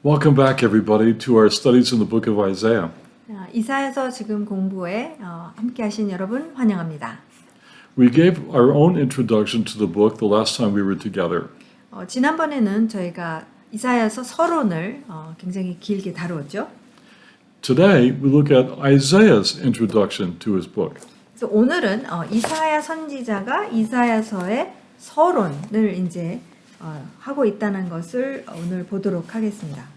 Welcome back, everybody, to our studies in the book of Isaiah. 이사야서 지금 공부에 함께 하신 여러분 환영합니다. We gave our own introduction to the book the last time we were together. 지난번에는 저희가 이사야서 서론을 굉장히 길게 다루었죠. Today, we look at Isaiah's introduction to his book. 그래서 오늘은 이사야 선지자가 이사야서의 서론을 이제 하고 있다는 것을 오늘 보도록 하겠습니다.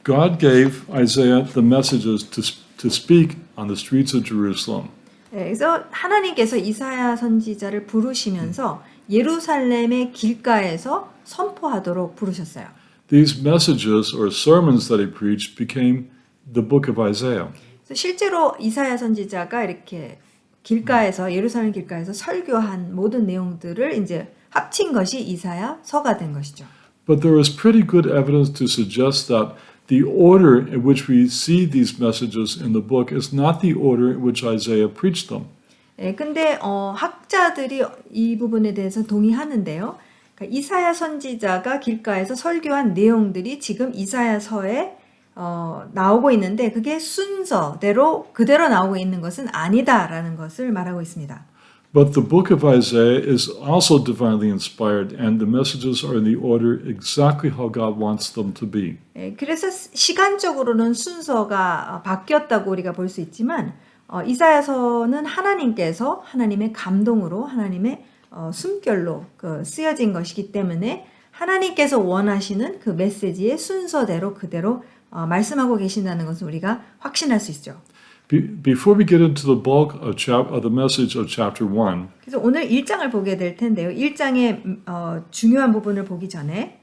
God gave Isaiah the messages to speak on the streets of Jerusalem. 그래서 하나님께서 이사야 선지자를 부르시면서 예루살렘의 길가에서 선포하도록 부르셨어요. These messages or sermons that he preached became the book of Isaiah. 그래서 실제로 이사야 선지자가 이렇게 길가에서 예루살렘 길가에서 설교한 모든 내용들을 이제 합친 것이 이사야서가 된 것이죠. But there is pretty good evidence to suggest that the order in which we see these messages in the book is not the order in which Isaiah preached them. 근데 학자들이 이 부분에 대해서 동의하는데요. 그러니까 이사야 선지자가 길가에서 설교한 내용들이 지금 이사야서에 나오고 있는데 그게 순서대로 그대로 나오고 있는 것은 아니다라는 것을 말하고 있습니다. But the book of Isaiah is also divinely inspired, and the messages are in the order exactly how God wants them to be. 그래서 시간적으로는 순서가 바뀌었다고 우리가 볼 수 있지만 이사야서는 하나님께서 하나님의 감동으로 하나님의 숨결로 쓰여진 것이기 때문에 하나님께서 원하시는 그 메시지의 순서대로 그대로 말씀하고 계신다는 것을 우리가 확신할 수 있죠. Before we get into the bulk of the message of chapter 1, 그래서 오늘 1장을 보게 될 텐데요. 1장의 중요한 부분을 보기 전에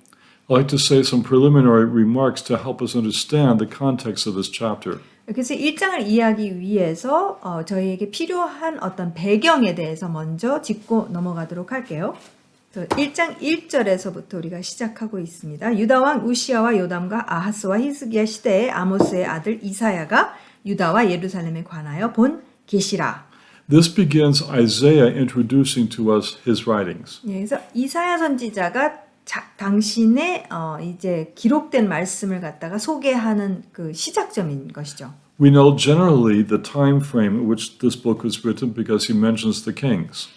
I'd like to say some preliminary remarks to help us understand the context of this chapter. 그래서 1장을 이해하기 위해서 저희에게 필요한 어떤 배경에 대해서 먼저 짚고 넘어가도록 할게요. 1장 1절에서부터 우리가 시작하고 있습니다. 유다왕 우시아와 요담과 아하스와 히스기야 시대에 아모스의 아들 이사야가 유다와 예루살렘에 관하여 본 계시라. This begins Isaiah introducing to us his writings. 그래서 이사야 선지자가 당신의 이제 기록된 말씀을 갖다가 소개하는 그 시작점인 것이죠. We know generally the time frame in which this book was written because he mentions the kings.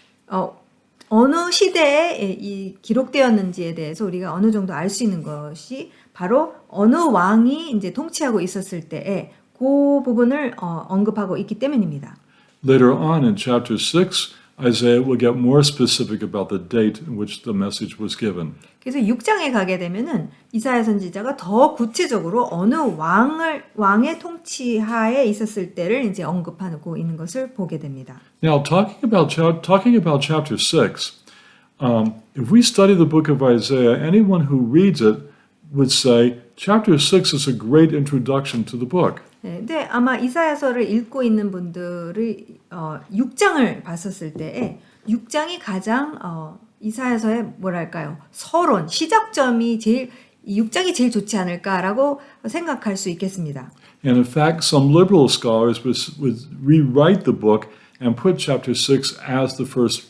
어느 시대에 이 기록되었는지에 대해서 우리가 어느 정도 알 수 있는 것이 바로 어느 왕이 이제 통치하고 있었을 때에 그 부분을 언급하고 있기 때문입니다. Later on in chapter 6, Isaiah will get more specific about the date in which the message was given. 그래서 6장에 가게 되면은 이사야 선지자가 더 구체적으로 어느 왕의 통치하에 있었을 때를 이제 언급하고 있는 것을 보게 됩니다. Now, talking about chapter 6, if we study the book of Isaiah, anyone who reads it would say chapter 6 is a great introduction to the book. 근데 아마 이사야서를 읽고 있는 분들이 6장을 봤었을 때에 6장이 가장 이사야서의 뭐랄까요? 서론, 시작점이 6장이 제일 좋지 않을까라고 생각할 수 있겠습니다. And in fact, some liberal scholars would rewrite the book and put chapter 6 as the first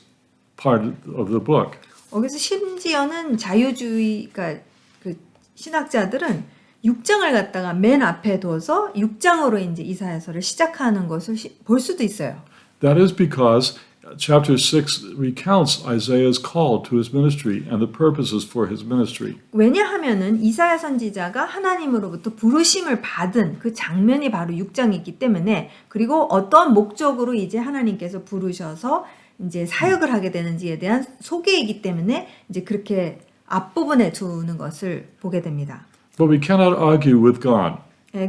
part of the book. 그래서 심지어는 자유주의가 그 신학자들은 6장을 갖다가 맨 앞에 둬서 6장으로 이제 이사야서를 시작하는 것을 볼 수도 있어요. That is because chapter 6 recounts Isaiah's call to his ministry and the purposes for his ministry. 왜냐하면은 이사야 선지자가 하나님으로부터 부르심을 받은 그 장면이 바로 6장이기 때문에 그리고 어떤 목적으로 이제 하나님께서 부르셔서 이제 사역을 하게 되는지에 대한 소개이기 때문에 이제 그렇게 앞부분에 두는 것을 보게 됩니다. But we cannot argue with God.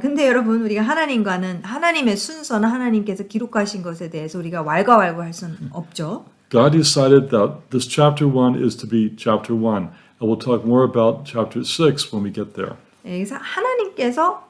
근데 여러분 우리가 하나님과는 하나님의 순서나 하나님께서 기록하신 것에 대해서 우리가 왈가왈부할 수는 없죠. God decided that this chapter 1 is to be chapter 1. And we'll talk more about chapter 6 when we get there. 그래서 하나님께서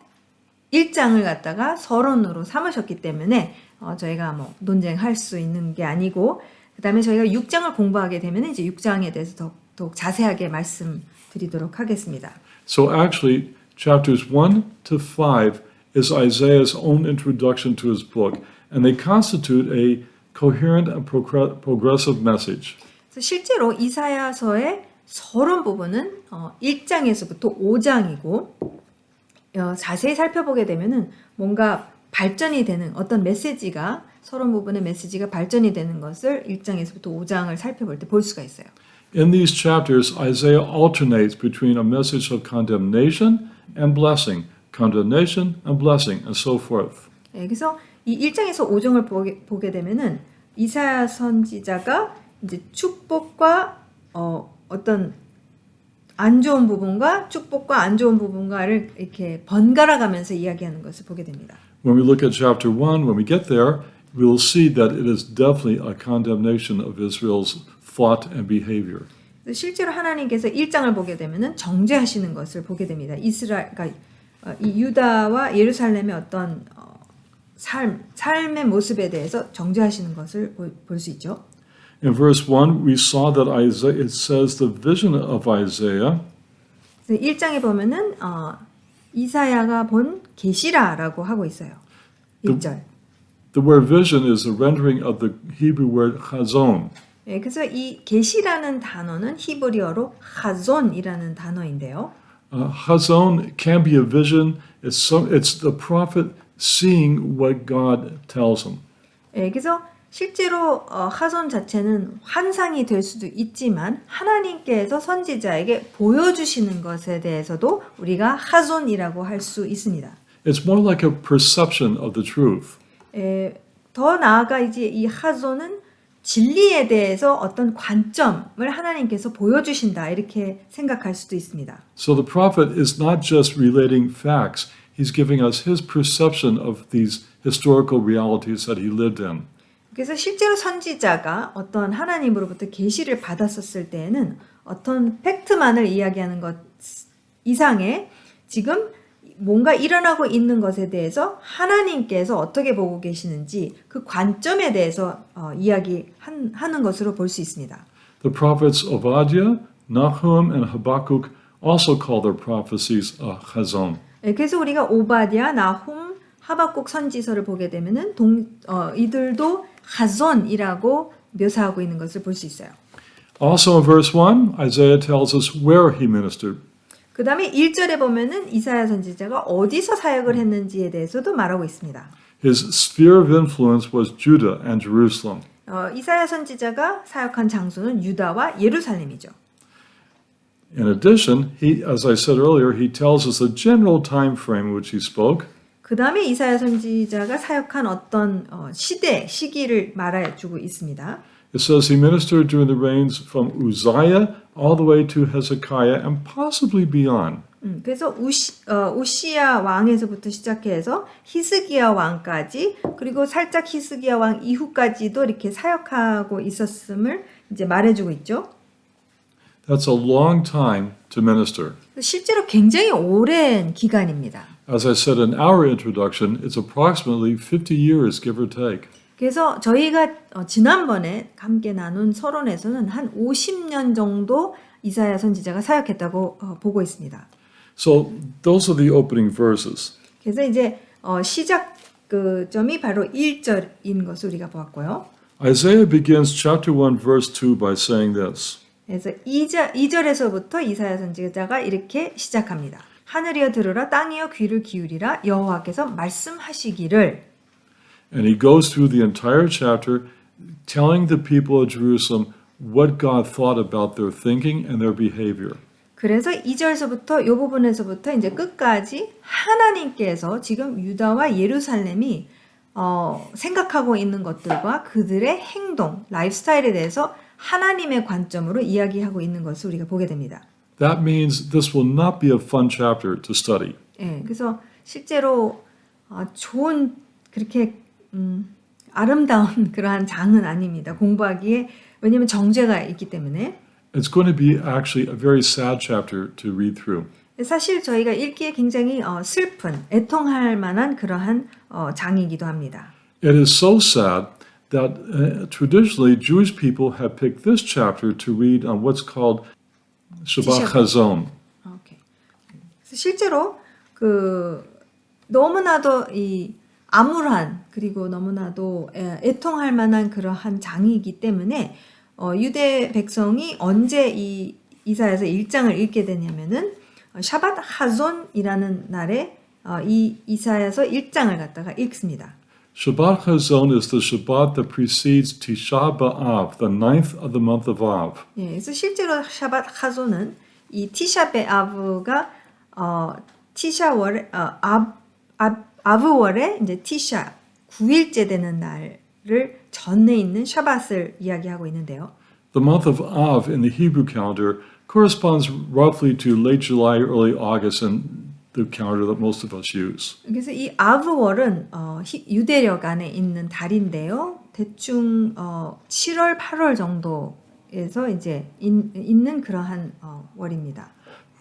1장을 갖다가 서론으로 삼으셨기 때문에 저희가 뭐 논쟁할 수 있는 게 아니고 그다음에 저희가 6장을 공부하게 되면 이제 6장에 대해서 더욱 자세하게 말씀드리도록 하겠습니다. So actually, chapters 1 to 5 is Isaiah's own introduction to his book, and they constitute a coherent and progressive message. 그래서 실제로 이사야서의 서론 부분은 1장에서부터 5장이고 자세히 살펴보게 되면은 뭔가 발전이 되는 어떤 메시지가 서론 부분의 메시지가 발전이 되는 것을 1장에서부터 5장을 살펴볼 때 볼 수가 있어요. In these chapters, Isaiah alternates between a message of condemnation and blessing, condemnation and blessing, and so forth. 그래서 이 1장에서 5장을 보게 되면은 이사야 선지자가 이제 축복과 어떤 안 좋은 부분과 축복과 안 좋은 부분과를 이렇게 번갈아 가면서 이야기하는 것을 보게 됩니다. When we look at chapter 1, when we get there, we will see that it is definitely a condemnation of Israel's thought and behavior. 실제로 하나님께서 1장을 보게 되면은 정죄하시는 것을 보게 됩니다. 그러니까 이 유다와 예루살렘의 어떤 삶의 모습에 대해서 정죄하시는 것을 볼 수 있죠. In verse 1, we saw that Isaiah, it says the vision of Isaiah 1장에 보면은 이사야가 본 계시라라고 하고 있어요. 1절. The word vision is a rendering of the Hebrew word chazon. 그래서 이 계시라는 단어는 히브리어로 하존이라는 단어인데요. Chazon can be a vision. It's the prophet seeing what God tells him. 그래서 실제로 하존 자체는 환상이 될 수도 있지만 하나님께서 선지자에게 보여주시는 것에 대해서도 우리가 하존이라고 할 수 있습니다. It's more like a perception of the truth. 더 나아가 이제 이 하존은 진리에 대해서 어떤 관점을 하나님께서 보여주신다 이렇게 생각할 수도 있습니다. So the prophet is not just relating facts. He's giving us his perception of these historical realities that he lived in. 그래서 실제로 선지자가 어떤 하나님으로부터 계시를 받았었을 때에는 어떤 팩트만을 이야기하는 것 이상의 지금 뭔가 일어나고 있는 것에 대해서 하나님께서 어떻게 보고 계시는지 그 관점에 대해서 이야기하는 것으로 볼 수 있습니다. The prophets Obadiah, Nahum, and Habakkuk also call their prophecies a chazon. 그래서 우리가 오바디아, 나훔, 하박국 선지서를 보게 되면은 이들도 하존이라고 묘사하고 있는 것을 볼 수 있어요. Also in verse 1, Isaiah tells us where he ministered. 그 다음에 1절에 보면은 이사야 선지자가 어디서 사역을 했는지에 대해서도 말하고 있습니다. His sphere of influence was Judah and Jerusalem. 이사야 선지자가 사역한 장소는 유다와 예루살렘이죠. In addition, as I said earlier, he tells us the general time frame in which he spoke. 그 다음에 이사야 선지자가 사역한 어떤 시기를 말해주고 있습니다. It says he ministered during the reigns from Uzziah all the way to Hezekiah and possibly beyond. 그래서 우시야 왕에서부터 시작해서 히스기야 왕까지 그리고 살짝 히스기야 왕 이후까지도 이렇게 사역하고 있었음을 이제 말해주고 있죠. That's a long time to minister. 실제로 굉장히 오랜 기간입니다. As I said in our introduction, it's approximately 50 years, give or take. 그래서 저희가 지난번에 함께 나눈 서론에서는 한 50년 정도 이사야 선지자가 사역했다고 보고 있습니다. So those are the opening verses. 그래서 이제 시작 점이 바로 1절인 것을 우리가 보았고요. Isaiah begins chapter 1 verse 2 by saying this. 그래서 2절에서부터 이사야 선지자가 이렇게 시작합니다. 하늘이여 들으라 땅이여 귀를 기울이라 여호와께서 말씀하시기를. And he goes through the entire chapter telling the people of Jerusalem what God thought about their thinking and their behavior. 그래서 2절에서부터 이 부분에서부터 이제 끝까지 하나님께서 지금 유다와 예루살렘이 생각하고 있는 것들과 그들의 행동, 라이프스타일에 대해서 하나님의 관점으로 이야기하고 있는 것을 우리가 보게 됩니다. That means this will not be a fun chapter to study. 그래서 실제로 좋은 그렇게 아름다운 그러한 장은 아닙니다. 공부하기에 왜냐하면 정죄가 있기 때문에. It's going to be actually a very sad chapter to read through. 사실 저희가 읽기에 굉장히 슬픈, 애통할 만한 그러한 장이기도 합니다. It is so sad that traditionally Jewish people have picked this chapter to read on what's called Shabbat Chazon. 실제로 너무나도 이 암울한 그리고 너무나도 애통할 만한 그러한 장이기 때문에 유대 백성이 언제 이 이사야서 1장을 읽게 되냐면은 샤밧 하존이라는 날에 이 이사야서 1장을 갖다가 읽습니다. Shabbat Chazon is the Shabbat that precedes Tisha B'Av, the 9th of the month of Av. 예, 그래서 실제로 샤밧 하조는 이 티샤 베아브가 티샤월 아브월에 이제 티샤 9일째 되는 날을 전에 있는 샤밧을 이야기하고 있는데요. The month of Av in the Hebrew calendar corresponds roughly to late July, early August in the calendar that most of us use. 그래서 이 아브월은 유대력 안에 있는 달인데요. 대충 7월, 8월 정도에서 이제 있는 그러한 월입니다.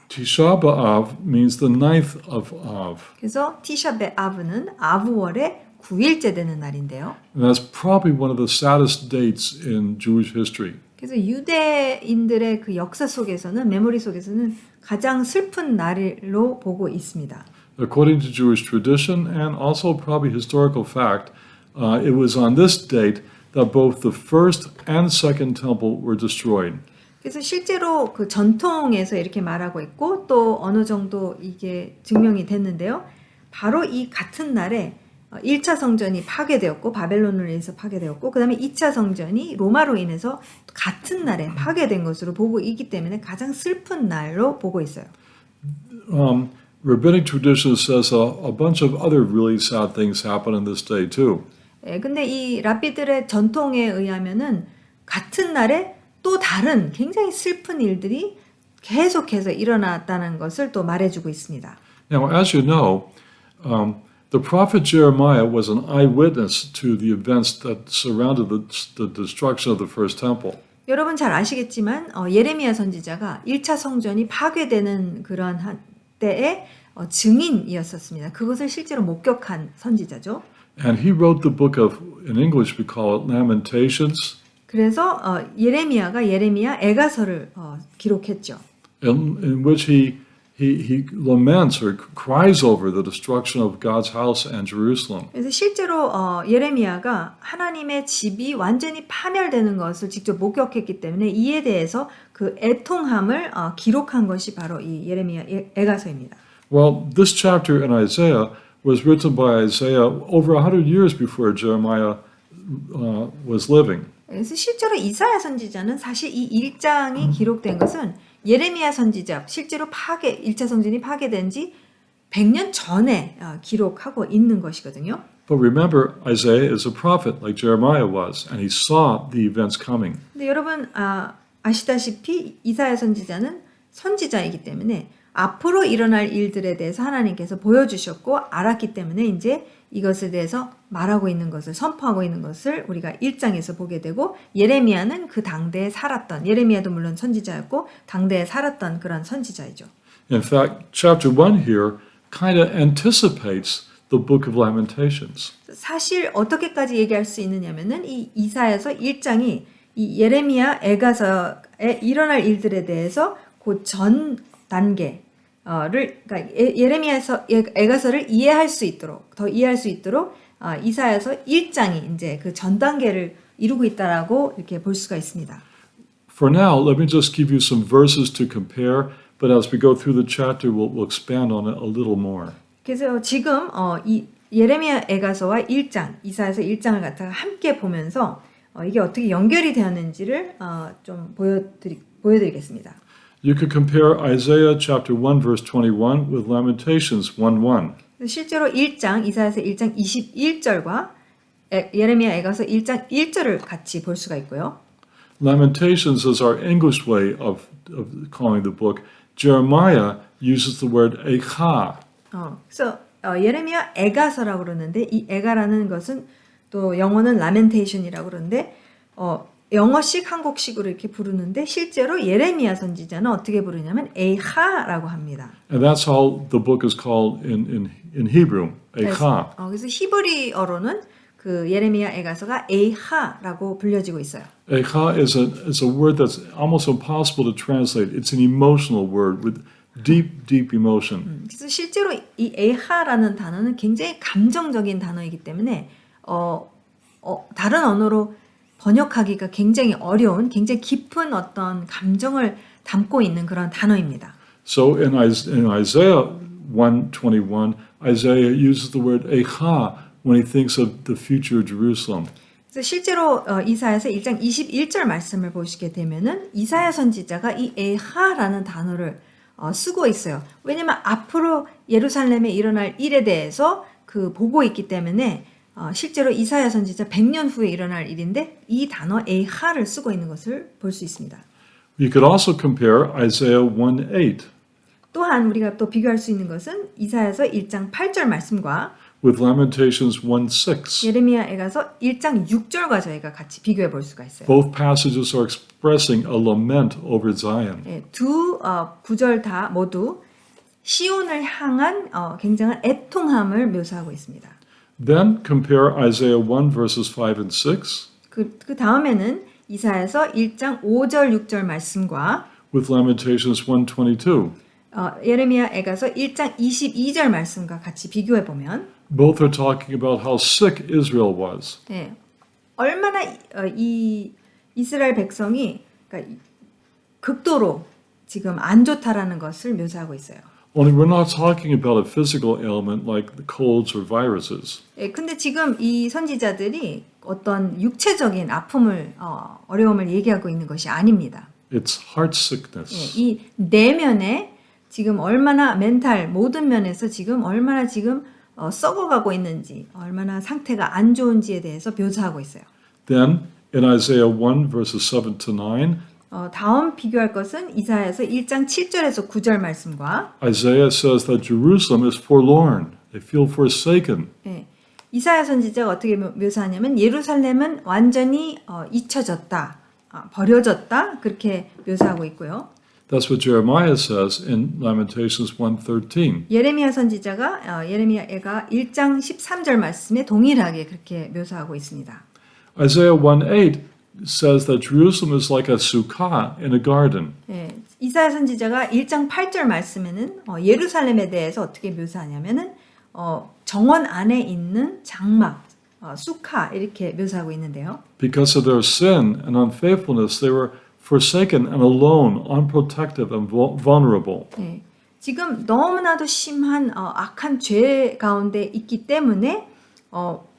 Tisha B'Av means the 9th of Av. 그래서 티샤 베아브는 아브월의 9일째 되는 날인데요. And that's probably one of the saddest dates in Jewish history. 그래서 유대인들의 그 역사 속에서는 메모리 속에서는 가장 슬픈 날로 보고 있습니다. According to Jewish tradition and also probably historical fact, it was on this date that both the first and second temple were destroyed. 그래서 실제로 그 전통에서 이렇게 말하고 있고 또 어느 정도 이게 증명이 됐는데요. 바로 이 같은 날에 1차 성전이 파괴되었고 바벨론으로 인해서 파괴되었고 그 다음에 2차 성전이 로마로 인해서 같은 날에 파괴된 것으로 보고 있기 때문에 가장 슬픈 날로 보고 있어요. Rabbinic tradition says a bunch of other really sad things happen on this day too. 예, 근데 이 랍비들의 전통에 의하면은 같은 날에 또 다른 굉장히 슬픈 일들이 계속해서 일어났다는 것을 또 말해주고 있습니다. Now, as you know, the prophet Jeremiah was an eyewitness to the events that surrounded the destruction of the first temple. 여러분 잘 아시겠지만 예레미야 선지자가 1차 성전이 파괴되는 그런 때의 증인이었었습니다. 그것을 실제로 목격한 선지자죠. And he wrote the book of, in English we call it Lamentations, 그래서 예레미야가 예레미야 애가서를 기록했죠. in which he laments or cries over the destruction of God's house and Jerusalem. 그래서 실제로 예레미야가 하나님의 집이 완전히 파멸되는 것을 직접 목격했기 때문에 이에 대해서 그 애통함을 기록한 것이 바로 이 예레미야 애가서입니다. Well, this chapter in Isaiah was written by Isaiah over 100 years before Jeremiah was living. 그래서 실제로 이사야 선지자는 사실 이 1장이 기록된 것은 예레미야 선지자 실제로 1차 성전이 파괴된 지 100년 전에 기록하고 있는 것이거든요. But remember, Isaiah is a prophet like Jeremiah was, and he saw the events coming. 근데 여러분 아시다시피 이사야 선지자는 선지자이기 때문에 앞으로 일어날 일들에 대해서 하나님께서 보여주셨고 알았기 때문에 이제 이것에 대해서 말하고 있는 것을 선포하고 있는 것을 우리가 1장에서 보게 되고 예레미야는 그 당대에 살았던 예레미야도 물론 선지자였고 당대에 살았던 그런 선지자이죠. In fact, chapter 1 here kind of anticipates the book of Lamentations. 사실 어떻게까지 얘기할 수 있느냐면은 이 이사야서 1장이 이 예레미야 애가서에 일어날 일들에 대해서 그 전 단계 그러니까 예레미야서 애가서를 이해할 수 있도록 더 이해할 수 있도록 이사야서 1장이 이제 그 전 단계를 이루고 있다라고 이렇게 볼 수가 있습니다. For now, let me just give you some verses to compare, but as we go through the chapter, we'll expand on it a little more. 그래서 지금 이 예레미야 애가서와 1장, 이사야서 1장을 갖다가 함께 보면서 이게 어떻게 연결이 되었는지를 좀 보여드리겠습니다. You could compare Isaiah chapter 1 verse 21 with Lamentations 1:1. 실제로 1장, 이사야서 1장 21절과 예레미야 애가서 1장 1절을 같이 볼 수가 있고요. Lamentations is our English way of calling the book. Jeremiah uses the word echa. 그래서 예레미야 애가서라고 그러는데 이 애가라는 것은 또 영어는 lamentation이라고 그러는데 영어식 한국식으로 이렇게 부르는데 실제로 예레미야 선지자는 어떻게 부르냐면 에하라고 합니다. And that's how the book is called in Hebrew, echa. 그래서 히브리어로는 그 예레미야 애가서가 에하라고 불려지고 있어요. Echa is a word that's almost impossible to translate. It's an emotional word with deep emotion. 그래서 실제로 이 에하라는 단어는 굉장히 감정적인 단어이기 때문에 다른 언어로 번역하기가 굉장히 어려운, 굉장히 깊은 어떤 감정을 담고 있는 그런 단어입니다. So in Isaiah 1:21, Isaiah uses the word echa when he thinks of the future Jerusalem. 그래서 실제로 이사야서 1장 21절 말씀을 보시게 되면은 이사야 선지자가 이 에하라는 단어를 쓰고 있어요. 왜냐면 앞으로 예루살렘에 일어날 일에 대해서 그 보고 있기 때문에 실제로 이사야 선지자 100년 후에 일어날 일인데 이 단어 에하를 쓰고 있는 것을 볼 수 있습니다. You could also compare Isaiah 1:8 또한 우리가 또 비교할 수 있는 것은 이사야서 1장 8절 말씀과 with Lamentations 1:6. 예레미야에가서 1장 6절과 저희가 같이 비교해 볼 수가 있어요. Both passages are expressing a lament over Zion. 예, 두 구절 다 모두 시온을 향한 굉장한 애통함을 묘사하고 있습니다. Then compare Isaiah 1 verses 5 and 6 그 다음에는 이사야서 1장 5절 6절 말씀과 with Lamentations 1:22. 예레미야에가서 1장 22절 말씀과 같이 비교해 보면 Both are talking about how sick Israel was. 예, 얼마나 이 이스라엘 백성이 그러니까 극도로 지금 안 좋다라는 것을 묘사하고 있어요. Only we're not talking about a physical ailment like the colds or viruses. 예, 근데 지금 이 선지자들이 어떤 육체적인 아픔을 어려움을 얘기하고 있는 것이 아닙니다. It's heart 예, sickness. 이 내면에 지금 얼마나 멘탈 모든 면에서 지금 얼마나 지금 썩어가고 있는지 얼마나 상태가 안 좋은지에 대해서 묘사하고 있어요. Then in Isaiah 1 verses 7 to 9, 다음 비교할 것은 이사야서 1장 7절에서 9절 말씀과 Isaiah says that Jerusalem is forlorn. They feel forsaken. 예, 이사야 선지자가 어떻게 묘사하냐면 예루살렘은 완전히 잊혀졌다, 버려졌다 그렇게 묘사하고 있고요. That's what Jeremiah says in Lamentations 1:13. 예레미야 선지자가 예레미야가 1장 13절 말씀에 동일하게 그렇게 묘사하고 있습니다. Isaiah 1:8 says that Jerusalem is like a sukkah in a garden. 예, 이사야 선지자가 1장 8절 말씀에는 예루살렘에 대해서 어떻게 묘사하냐면은 정원 안에 있는 장막, 수카 이렇게 묘사하고 있는데요. Because of their sin and unfaithfulness, they were forsaken and alone, unprotected and vulnerable. 예, 지금 너무나도 심한 악한 죄 가운데 있기 때문에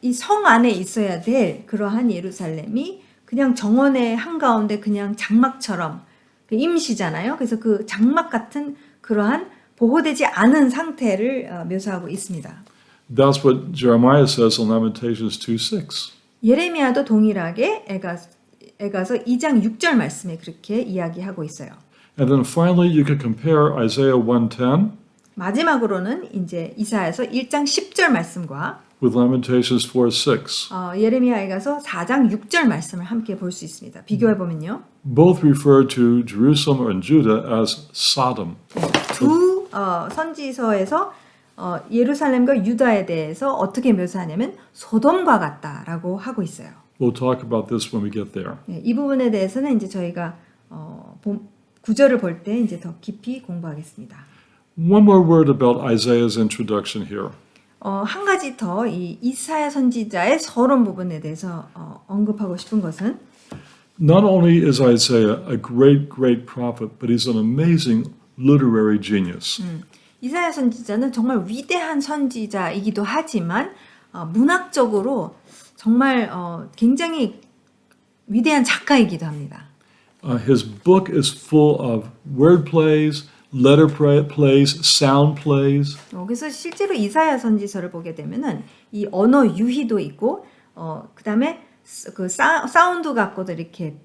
이 성 안에 있어야 될 그러한 예루살렘이 그냥 정원의 한가운데 그냥 장막처럼 임시잖아요. 그래서 그 장막 같은 그러한 보호되지 않은 상태를 묘사하고 있습니다. That's what Jeremiah says in Lamentations 2:6. 예레미야도 동일하게 에가서 2장 6절 말씀에 그렇게 이야기하고 있어요. And then finally, you could compare Isaiah 1:10 마지막으로는 이제 이사야서 1장 10절 말씀과 with Lamentations 4:6. 예레미야에 가서 4장 6절 말씀을 함께 볼 수 있습니다. 비교해 보면요. Both refer to Jerusalem and Judah as Sodom. 두 선지서에서 예루살렘과 유다에 대해서 어떻게 묘사하냐면 소돔과 같다라고 하고 있어요. We'll talk about this when we get there. 네, 이 부분에 대해서는 이제 저희가 구절을 볼 때 이제 더 깊이 공부하겠습니다. One more word about Isaiah's introduction here. 한 가지 더 이 이사야 선지자의 서론 부분에 대해서 언급하고 싶은 것은 Not only is Isaiah a great prophet, but he's an amazing literary genius. 이사야 선지자는 정말 위대한 선지자이기도 하지만 문학적으로 정말 굉장히 위대한 작가이기도 합니다. His book is full of word plays, letter plays, sound plays. 그래서 실제로 이사야 선지서를 보게 되면은 이 언어 유희도 있고 그다음에 그 사운드 갖고도 이렇게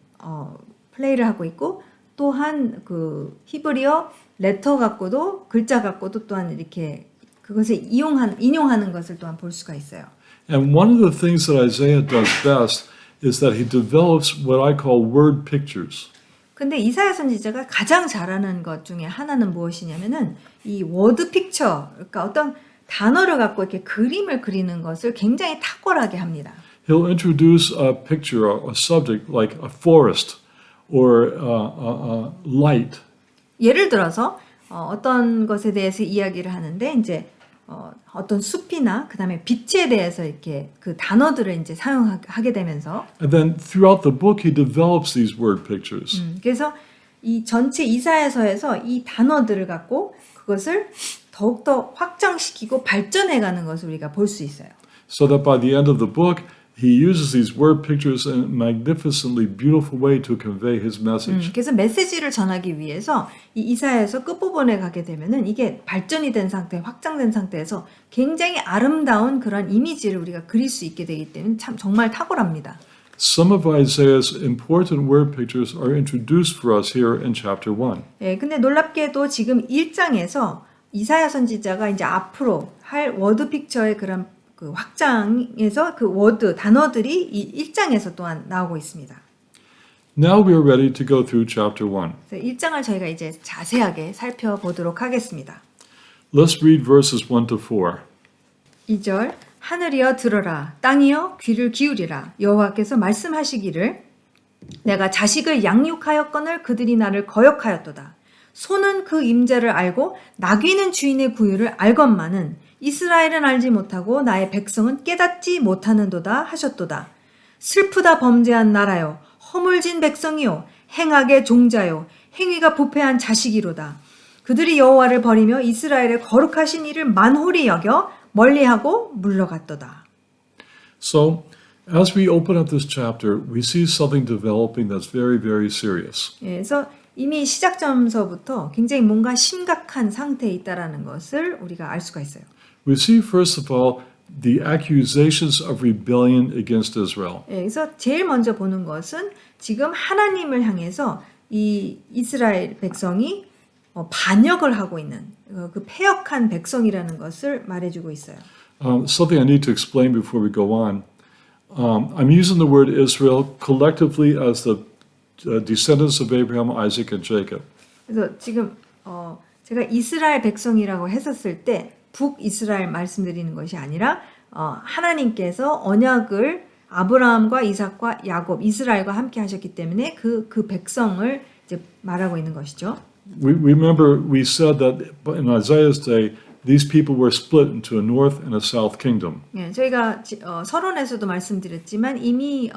플레이를 하고 있고 또한 그 히브리어 레터 갖고도 글자 갖고도 또한 이렇게 그것을 인용하는 것을 또한 볼 수가 있어요. And one of the things that Isaiah does best is that he develops what I call word pictures. 근데 이사야 선지자가 가장 잘하는 것 중에 하나는 무엇이냐면은 이 워드 픽처, 그러니까 어떤 단어를 갖고 이렇게 그림을 그리는 것을 굉장히 탁월하게 합니다. He'll introduce a picture, a subject like a forest or light. 예를 들어서 어떤 것에 대해서 이야기를 하는데 이제 어떤 숲이나 그다음에 빛에 대해서 이렇게 그 단어들을 이제 사용하게 되면서 And then throughout the book he develops these word pictures. 그래서 이 전체 이사야서에서 이 단어들을 갖고 그것을 더 더욱더 확장시키고 발전해가는 것을 우리가 볼 수 있어요. So that by the end of the book, he uses these word pictures in a magnificently beautiful way to convey his message. 그래서 메시지를 전하기 위해서 이 이사야에서 끝부분에 가게 되면은 이게 발전이 된 상태, 확장된 상태에서 굉장히 아름다운 그런 이미지를 우리가 그릴 수 있게 되기 때문에 참 정말 탁월합니다. Some of Isaiah's important word pictures are introduced for us here in chapter 1. 예, 근데 놀랍게도 지금 1장에서 이사야 선지자가 이제 앞으로 할 워드 픽처의 그런 그 확장에서 그 워드, 단어들이 이 1장에서 또한 나오고 있습니다. Now we are ready to go through chapter 1. 그래서 1장을 저희가 이제 자세하게 살펴보도록 하겠습니다. Let's read verses 1 to 4. 2절 하늘이여 들어라 땅이여 귀를 기울이라 여호와께서 말씀하시기를 내가 자식을 양육하였거늘 그들이 나를 거역하였도다. 소는 그 임재를 알고 나귀는 주인의 구유를 알건만은 이스라엘은 알지 못하고 나의 백성은 깨닫지 못하는도다 하셨도다. 슬프다 범죄한 나라요 허물진 백성이요 행악의 종자요 행위가 부패한 자식이로다. 그들이 여호와를 버리며 이스라엘의 거룩하신 이를 만홀히 여겨 멀리하고 물러갔도다. So, as we open up this chapter, we see something developing that's very, very serious. 예, 그래서 이미 시작점서부터 굉장히 뭔가 심각한 상태에 있다라는 것을 우리가 알 수가 있어요. We see, first of all, the accusations of rebellion against Israel. 예, 그래서 제일 먼저 보는 것은 지금 하나님을 향해서 이 이스라엘 백성이 반역을 하고 있는 그 패역한 백성이라는 것을 말해주고 있어요. Something I need to explain before we go on. I'm using the word Israel collectively as the descendants of Abraham, Isaac, and Jacob. 그래서 지금 제가 이스라엘 백성이라고 했었을 때 북이스라엘 말씀드리는 것이 아니라 하나님께서 언약을 아브라함과 이삭과 야곱, 이스라엘과 함께 하셨기 때문에 그 백성을 이제 말하고 있는 것이죠. We remember we said that in Isaiah's day, these people were split into a north and a south kingdom. 예, 저희가 서론에서도 말씀드렸지만 이미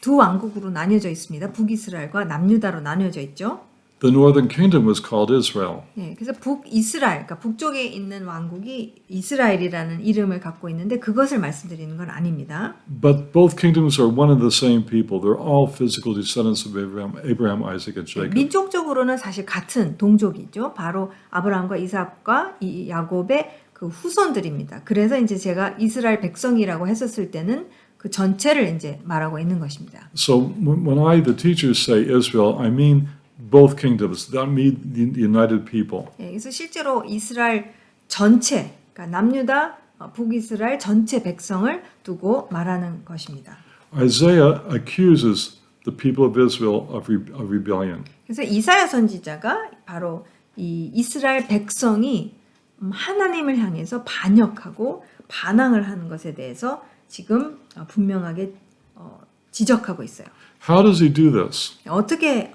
두 왕국으로 나뉘어져 있습니다. 북이스라엘과 남유다로 나뉘어져 있죠. The northern kingdom was called Israel. 예, 그래서 북이스라엘, 그러니까 북쪽에 있는 왕국이 이스라엘이라는 이름을 갖고 있는데 그것을 말씀드리는 건 아닙니다. But both kingdoms are one and the same people. They're all physical descendants of Abraham, Isaac, and Jacob. 민족적으로는 사실 같은 동족이죠. 바로 아브라함과 이삭과 이 야곱의 그 후손들입니다. 그래서 이제 제가 이스라엘 백성이라고 했었을 때는 그 전체를 이제 말하고 있는 것입니다. So when I, the teachers, say Israel, I mean both kingdoms. That means the united people. 예, 그래서 실제로 이스라엘 전체, 그러니까 남유다, 북이스라엘 전체 백성을 두고 말하는 것입니다. Isaiah accuses the people of Israel of rebellion. 그래서 이사야 선지자가 바로 이 이스라엘 백성이 하나님을 향해서 반역하고 반항을 하는 것에 대해서 지금 분명하게 지적하고 있어요. How does he do this? 어떻게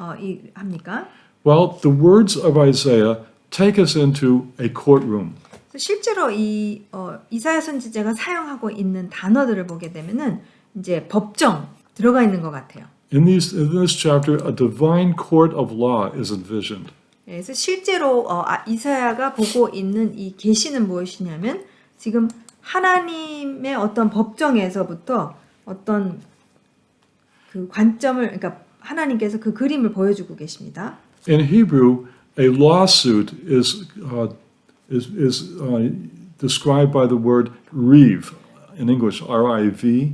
합니까? Well, the words of Isaiah take us into a courtroom. 실제로 이 이사야 선지자가 사용하고 있는 단어들을 보게 되면은 이제 법정 들어가 있는 것 같아요. In this chapter, a divine court of law is envisioned. 그래서 실제로 이사야가 보고 있는 이 계시는 무엇이냐면 지금 하나님의 어떤 법정에서부터 어떤 그 관점을, 그러니까 하나님께서 그 그림을 보여주고 계십니다. In Hebrew, a lawsuit is described by the word riv. In English, R-I-V.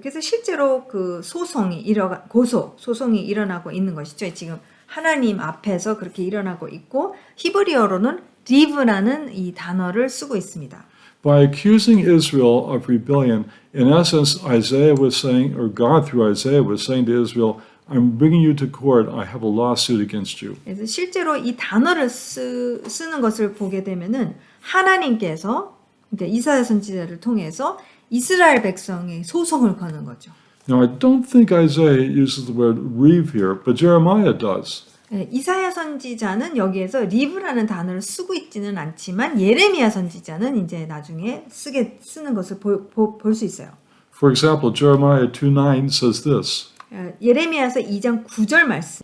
그래서 실제로 그 소송이 일어나고 있는 것이죠. 지금 하나님 앞에서 그렇게 일어나고 있고 히브리어로는 리브라는 이 단어를 쓰고 있습니다. By accusing Israel of rebellion, in essence, Isaiah was saying, or God through Isaiah was saying to Israel, I'm bringing you to court. I have a lawsuit against you. 그래서 실제로 이 단어를 쓰는 것을 보게 되면은 하나님께서 그러니까 이사야 선지자를 통해서 이스라엘 백성의 소송을 거는 거죠. Now, I don't think Isaiah uses the word riv here, but Jeremiah does. 이사야 선지자는 여기에서 리브라는 단어를 쓰고 있지는 않지만 예레미야 선지자는 이제 나중에 쓰는 것을 볼 수 있어요. For example, Jeremiah 2:9 says this. 예레미야서 2장 9절 말씀.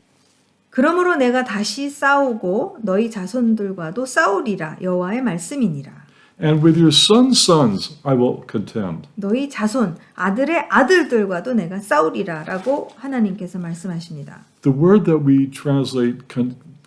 그러므로 내가 다시 싸우고 너희 자손들과도 싸우리라 여호와의 말씀이니라. And with your sons' sons I will contend. 너희 자손 아들의 아들들과도 내가 싸우리라라고 하나님께서 말씀하십니다. The word that we translate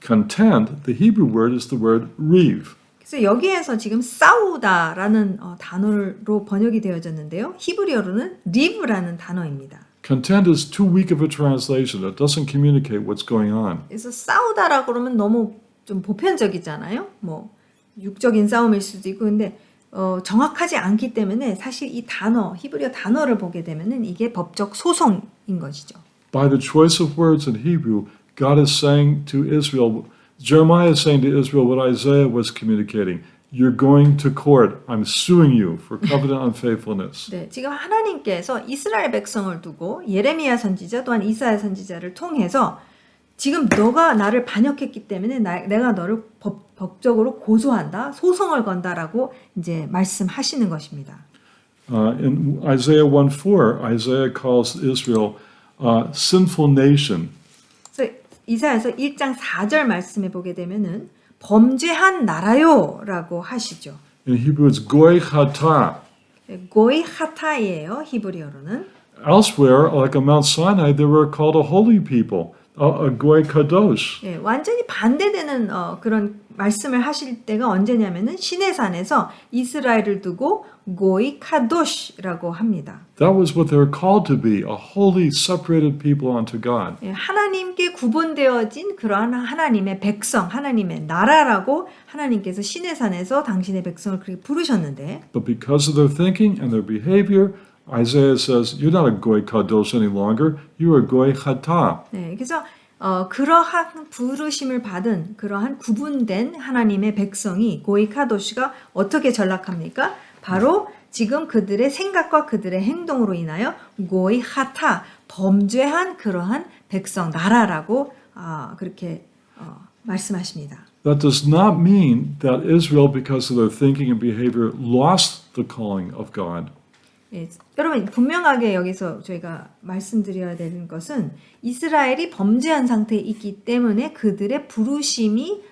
contend, the Hebrew word is the word riv. 그래서 여기에서 지금 싸우다라는 단어로 번역이 되어졌는데요. 히브리어로는 리브라는 단어입니다. Contend is too weak of a translation. It doesn't communicate what's going on. 그래서 싸우다라고 그러면 너무 좀 보편적이잖아요. 뭐 육적인 싸움일 수도 있고 근데 정확하지 않기 때문에 사실 이 단어 히브리어 단어를 보게 되면은 이게 법적 소송인 것이죠. By the choice of words in Hebrew, God is saying to Israel, Jeremiah is saying to Israel what Isaiah was communicating. You're going to court. I'm suing you for covenant unfaithfulness. 네, 지금 하나님께서 이스라엘 백성을 두고 예레미야 선지자 또한 이사야 선지자를 통해서 지금 너가 나를 반역했기 때문에 내가 너를 법적으로 고소한다, 소송을 건다라고 이제 말씀하시는 것입니다. In Isaiah 1:4, Isaiah calls Israel a sinful nation. 그래서 이사야서 1장 4절 말씀에 보게 되면은 범죄한 나라요라고 하시죠. In Hebrew, it's goy chata. 고이 하타이예요. 히브리어로는. Elsewhere, like on Mount Sinai, they were called a holy people, a goy kadosh. 예, 완전히 반대되는 그런 말씀을 하실 때가 언제냐면은 시내산에서 이스라엘을 두고 고이 카도시라고 합니다. That was what they were called to be, a holy, separated people unto God. 예, 하나님께 구분되어진 그러한 하나님의 백성, 하나님의 나라라고 하나님께서 시내산에서 당신의 백성을 그렇게 부르셨는데 But because of their thinking and their behavior, Isaiah says, you're not a goy kadosh any longer, you're a goy chata. 네, 그래서 그러한 부르심을 받은 그러한 구분된 하나님의 백성이 고이 카도시가 어떻게 전락합니까? 바로 지금 그들의 생각과 그들의 행동으로 인하여 고이 하타 범죄한 그러한 백성 나라라고 그렇게 말씀하십니다. That does not mean that Israel, because of their thinking and behavior, lost the calling of God. 예, 여러분 분명하게 여기서 저희가 말씀드려야 되는 것은 이스라엘이 범죄한 상태에 있기 때문에 그들의 부르심이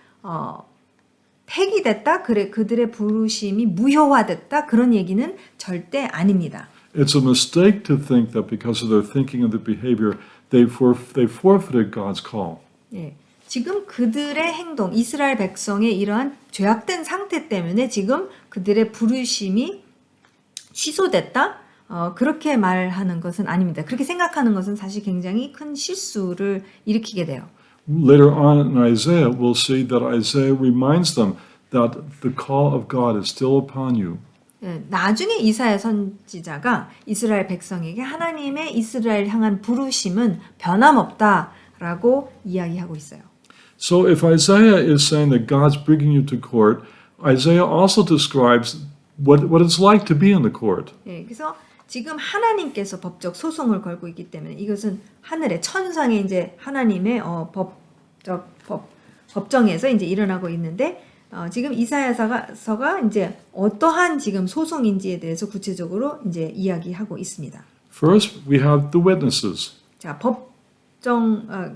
폐기됐다, 그들의 부르심이 무효화됐다 그런 얘기는 절대 아닙니다. It's a mistake to think that because of their thinking and their behavior, they forfeited God's call. 예, 지금 그들의 행동, 이스라엘 백성의 이러한 죄악된 상태 때문에 지금 그들의 부르심이 취소됐다? 그렇게 말하는 것은 아닙니다. 그렇게 생각하는 것은 사실 굉장히 큰 실수를 일으키게 돼요. Later on in Isaiah, we'll see that Isaiah reminds them that the call of God is still upon you. 예, 나중에 이사야 선지자가 이스라엘 백성에게 하나님의 이스라엘 향한 부르심은 변함없다라고 이야기하고 있어요. So if Isaiah is saying that God's bringing you to court, Isaiah also describes what it's like to be in the court. 예, 그래서 지금 하나님께서 법적 소송을 걸고 있기 때문에 이것은 하늘의 천상의 이제 하나님의 법정에서 이제 일어나고 있는데 지금 이사야서가 이제 어떠한 지금 소송인지에 대해서 구체적으로 이제 이야기하고 있습니다. First, we have the witnesses. 자,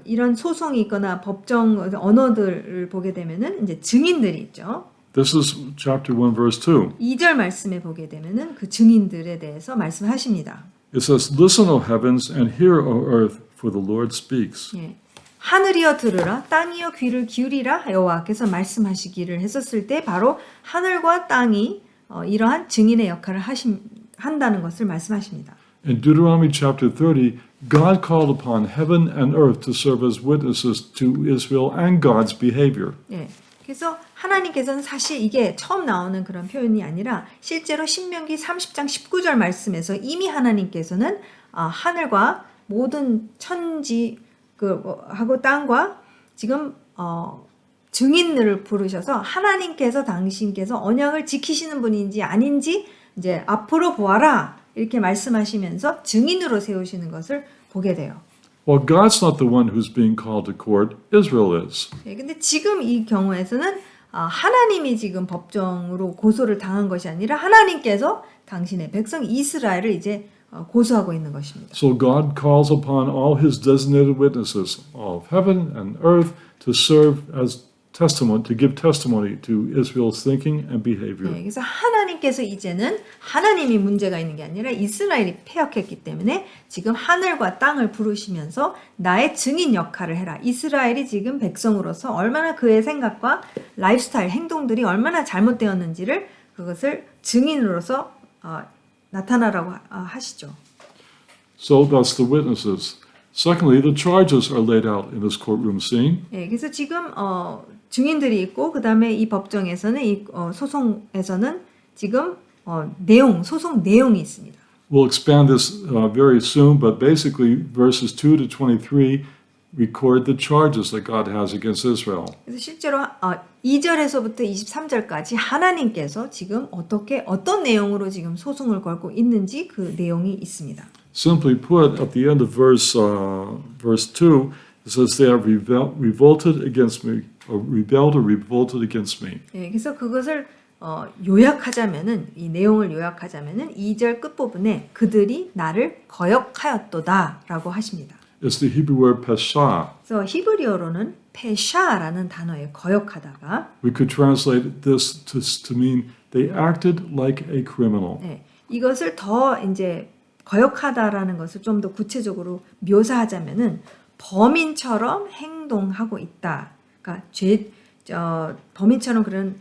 이런 소송이 있거나 법정 언어들을 보게 되면은 이제 증인들이 있죠. This is chapter 1, verse 2. 2절 말씀에 보게 되면은 그 증인들에 대해서 말씀하십니다. It says, Listen, O heavens, and hear, O earth, for the Lord speaks. 예. 하늘이여 들으라, 땅이여 귀를 기울이라 여호와께서 말씀하시기를 했었을 때 바로 하늘과 땅이 이러한 증인의 역할을 한다는 것을 말씀하십니다. In Deuteronomy chapter 30, God called upon heaven and earth to serve as witnesses to Israel and God's behavior. 예. 그래서 하나님께서는 사실 이게 처음 나오는 그런 표현이 아니라 실제로 신명기 30장 19절 말씀에서 이미 하나님께서는 하늘과 모든 천지 하고 땅과 지금 증인들을 부르셔서 하나님께서 당신께서 언약을 지키시는 분인지 아닌지 이제 앞으로 보아라 이렇게 말씀하시면서 증인으로 세우시는 것을 보게 돼요. Well, God's not the one who's being called to court. Israel is. 예, 근데 지금 이 경우에서는 하나님이 지금 법정으로 고소를 당한 것이 아니라 하나님께서 당신의 백성 이스라엘을 이제 고소하고 있는 것입니다. So God calls upon all his designated witnesses of heaven and earth to serve as testament, to give testimony to Israel's thinking and behavior. 네, 그래서 하나님께서 이제는 하나님이 문제가 있는 게 아니라 이스라엘이 패역했기 때문에 지금 하늘과 땅을 부르시면서 나의 증인 역할을 해라. 이스라엘이 지금 백성으로서 얼마나 그의 생각과 라이프스타일, 행동들이 얼마나 잘못되었는지를 그것을 증인으로서 나타나라고 하시죠. So that's the witnesses. Secondly, the charges are laid out in this courtroom scene. 네, 그래서 지금 증인들이 있고 그 다음에 이 법정에서는 이 소송에서는 지금 소송 내용이 있습니다. We'll expand this very soon, but basically verses 2 to 23 record the charges that God has against Israel. 그래서 실제로 2절에서부터 23절까지 하나님께서 지금 어떤 내용으로 지금 소송을 걸고 있는지 그 내용이 있습니다. Simply put, at the end of verse 2, it says they have revolted against me, or rebelled or revolted against me. 네, 그래서 그것을 요약하자면은 이 내용을 요약하자면은 2절 끝부분에 그들이 나를 거역하였도다라고 하십니다. It's the Hebrew word pesha. 그래서 히브리어로는 페샤라는 단어에 거역하다가 We could translate this to mean they acted like a criminal. 네, 이것을 더 이제 거역하다라는 것을 좀 더 구체적으로 묘사하자면은 범인처럼 행동하고 있다. 그러니까 범인처럼 그런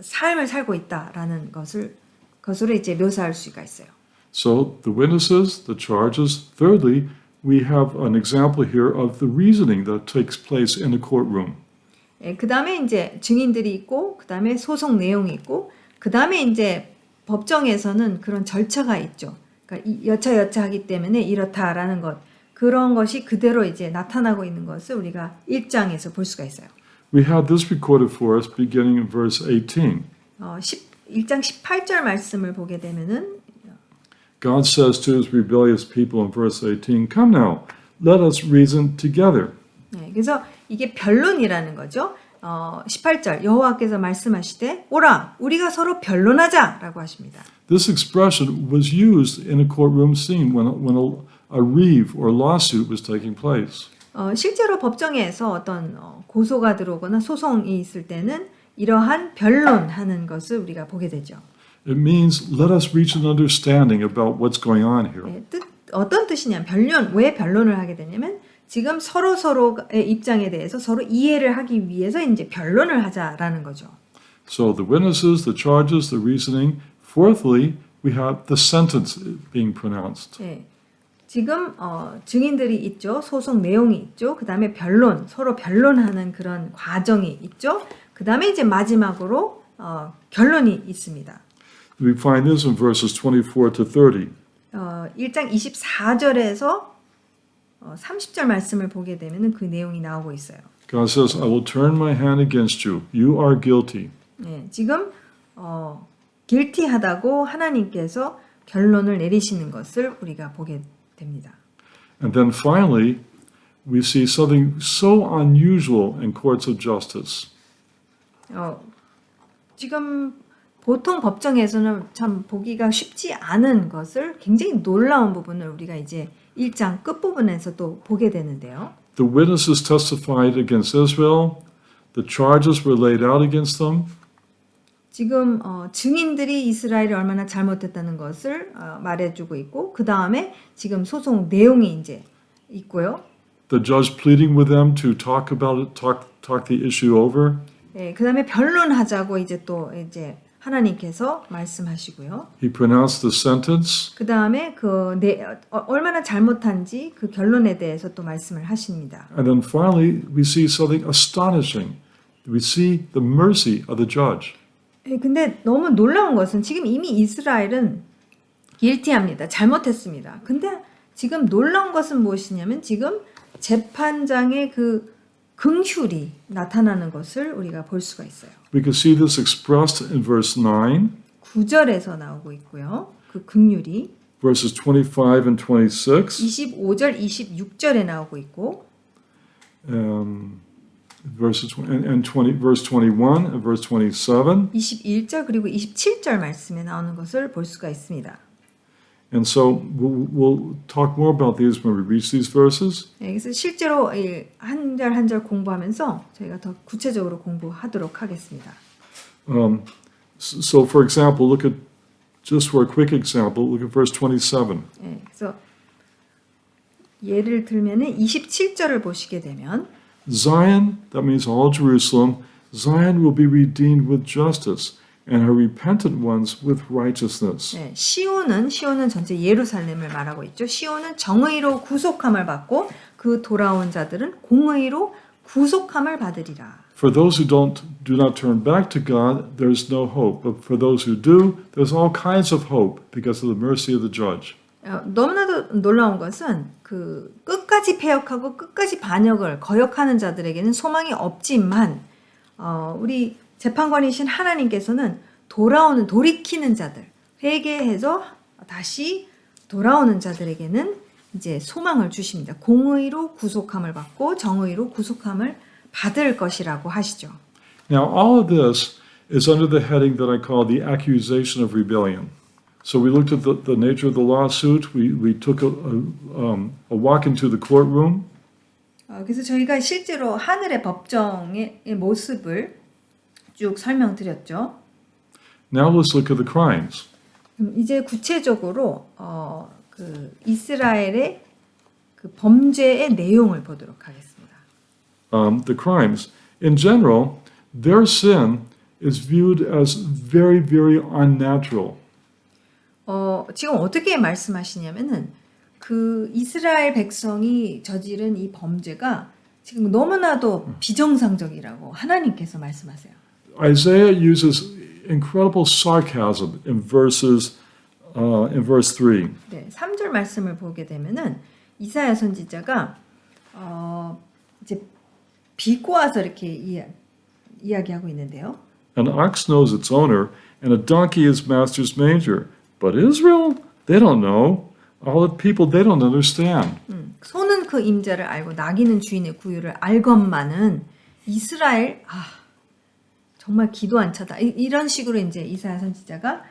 삶을 살고 있다라는 것으로 이제 묘사할 수가 있어요. So the witnesses, the charges. Thirdly, we have an example here of the reasoning that takes place in a courtroom. 예, 그 다음에 이제 증인들이 있고, 그 다음에 소송 내용이 있고, 그 다음에 이제 법정에서는 그런 절차가 있죠. 그러니까 여차여차하기 때문에 이렇다라는 것, 그런 것이 그대로 이제 나타나고 있는 것을 우리가 1장에서 볼 수가 있어요. We have this recorded for us beginning in verse 18. 1장 18절 말씀을 보게 되면은 God says to his rebellious people in verse 18, Come now, let us reason together. 네, 그래서 이게 변론이라는 거죠. 18절 여호와께서 말씀하시되 오라 우리가 서로 변론하자라고 하십니다. This expression was used in a courtroom scene when a reeve or lawsuit was taking place. 실제로 법정에서 어떤 고소가 들어오거나 소송이 있을 때는 이러한 변론하는 것을 우리가 보게 되죠. It means let us reach an understanding about what's going on here. 네, 어떤 뜻이냐면 왜 변론을 하게 되냐면 지금 서로의 입장에 대해서 서로 이해를 하기 위해서 이제 변론을 하자라는 거죠. So the witnesses, the charges, the reasoning. Fourthly, we have the sentence being pronounced. 네, 지금 증인들이 있죠. 소송 내용이 있죠. 그 다음에 서로 변론하는 그런 과정이 있죠. 그 다음에 이제 마지막으로 결론이 있습니다. We find this in verses 24 to 30. 1장 24절에서 30절 말씀을 보게 되면 그 내용이 나오고 있어요. God says, I will turn my hand against you. You are guilty. 네, 지금 guilty하다고 하나님께서 결론을 내리시는 것을 우리가 보게 됩니다. And then finally, we see something so unusual in courts of justice. 지금 보통 법정에서는 참 보기가 쉽지 않은 것을 굉장히 놀라운 부분을 우리가 이제 1장 끝부분에서 또 보게 되는데요. The witnesses testified against Israel. The charges were laid out against them. 지금 증인들이 이스라엘이 얼마나 잘못했다는 것을 말해주고 있고 그 다음에 지금 소송 내용이 이제 있고요. The judge pleading with them to talk about it, talk the issue over. 네, 그 다음에 변론하자고 이제 하나님께서 말씀하시고요. He pronounced the sentence. 그 다음에 얼마나 잘못한지 그 결론에 대해서 또 말씀을 하십니다. And then finally, we see something astonishing. We see the mercy of the judge. 네, 근데 너무 놀라운 것은 지금 이미 이스라엘은 guilty합니다. 잘못했습니다. 근데 지금 놀라운 것은 무엇이냐면 지금 재판장의 그 긍휼이 나타나는 것을 우리가 볼 수가 있어요. We can see this expressed in verse 9, 9절에서 나오고 있고요. 그 긍휼이 verses 25 and 26, 25절, 26절에 나오고 있고 verse 21 and verse 27. 21절 그리고 27절 말씀에 나오는 것을 볼 수가 있습니다. And so we'll talk more about these when we reach these verses. 네, 그래서 실제로 한 절 한 절 공부하면서 저희가 더 구체적으로 공부하도록 하겠습니다. So for example, look at, just for a quick example, look at verse 27. 네, 그래서 예를 들면은 27절을 보시게 되면 Zion, that means all Jerusalem, Zion will be redeemed with justice, and her repentant ones with righteousness. 네, 시온은 전체 예루살렘을 말하고 있죠. 시온은 정의로 구속함을 받고 그 돌아온 자들은 공의로 구속함을 받으리라. For those who do not turn back to God, there's no hope. But for those who do, there's all kinds of hope because of the mercy of the judge. 너무나도 놀라운 것은 그 끝까지 패역하고 끝까지 반역을 거역하는 자들에게는 소망이 없지만 우리 재판관이신 하나님께서는 돌이키는 자들, 회개해서 다시 돌아오는 자들에게는 이제 소망을 주십니다. 공의로 구속함을 받고 정의로 구속함을 받을 것이라고 하시죠. Now, all of this is under the heading that I call the accusation of rebellion. So we looked at the nature of the lawsuit. We took a walk into the courtroom. 그래서 저희가 실제로 하늘의 법정의 모습을 쭉 설명드렸죠. Now let's look at the crimes. 이제 구체적으로 그 이스라엘의 그 범죄의 내용을 보도록 하겠습니다. The crimes, in general, their sin is viewed as very, very unnatural. 지금 어떻게 말씀하시냐면은 그 이스라엘 백성이 저지른 이 범죄가 지금 너무나도 비정상적이라고 하나님께서 말씀하세요. Isaiah uses incredible sarcasm in verse 3. 네, 3절 말씀을 보게 되면은 이사야 선지자가 이제 비꼬아서 이렇게 이야기하고 있는데요. An ox knows its owner, and a donkey its master's manger. But Israel, they don't know. All the people, they don't understand. 소는 그 임자를 알고 나귀는 주인의 구유를 알건만은 이스라엘 정말 기도 안 차다. 이런 식으로 이제 이사야 선지자가